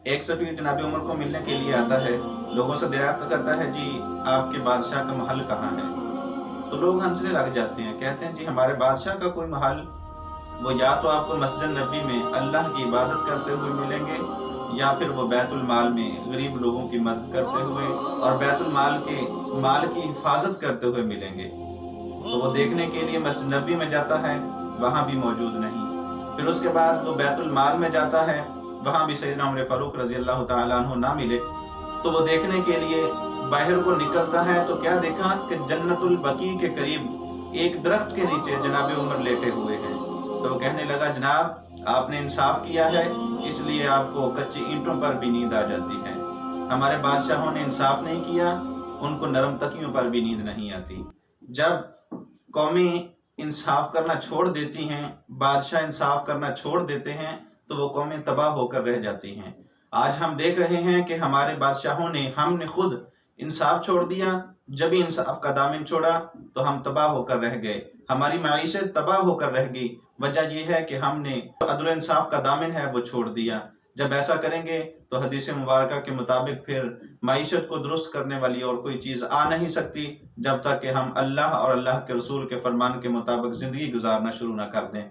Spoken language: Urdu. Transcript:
ایک سفیر جناب عمر کو ملنے کے لیے آتا ہے، لوگوں سے دریافت کرتا ہے جی آپ کے بادشاہ کا محل کہاں ہے؟ تو لوگ ہنسنے لگ جاتے ہیں، کہتے ہیں جی ہمارے بادشاہ کا کوئی محل، وہ یا تو آپ کو مسجد نبوی میں اللہ کی عبادت کرتے ہوئے ملیں گے، یا پھر وہ بیت المال میں غریب لوگوں کی مدد کرتے ہوئے اور بیت المال کے مال کی حفاظت کرتے ہوئے ملیں گے۔ تو وہ دیکھنے کے لیے مسجد نبوی میں جاتا ہے، وہاں بھی موجود نہیں۔ پھر اس کے بعد وہ بیت المال میں جاتا ہے، وہاں بھی سیدنا عمر فاروق رضی اللہ تعالیٰ عنہ نہ ملے۔ تو وہ دیکھنے کے لیے باہر کو نکلتا ہے تو کیا دیکھا کہ جنت البقیع کے قریب ایک درخت کے نیچے جناب عمر لیٹے ہوئے ہیں۔ تو وہ کہنے لگا جناب آپ نے انصاف کیا ہے، اس لیے آپ کو کچی اینٹوں پر بھی نیند آ جاتی ہے۔ ہمارے بادشاہوں نے انصاف نہیں کیا، ان کو نرم تکیوں پر بھی نیند نہیں آتی۔ جب قومیں انصاف کرنا چھوڑ دیتی ہیں، بادشاہ انصاف کرنا چھوڑ دیتے ہیں، تو وہ قومیں تباہ ہو کر رہ جاتی ہیں۔ آج ہم دیکھ رہے ہیں کہ ہمارے بادشاہوں نے، ہم نے خود انصاف چھوڑ دیا، جب ہی انصاف کا دامن چھوڑا تو ہم تباہ ہو کر رہ گئے، ہماری معیشت تباہ ہو کر رہ گئی۔ وجہ یہ ہے کہ ہم نے عدل و انصاف کا دامن ہے وہ چھوڑ دیا۔ جب ایسا کریں گے تو حدیث مبارکہ کے مطابق پھر معیشت کو درست کرنے والی اور کوئی چیز آ نہیں سکتی، جب تک کہ ہم اللہ اور اللہ کے رسول کے فرمان کے مطابق زندگی گزارنا شروع نہ کر دیں۔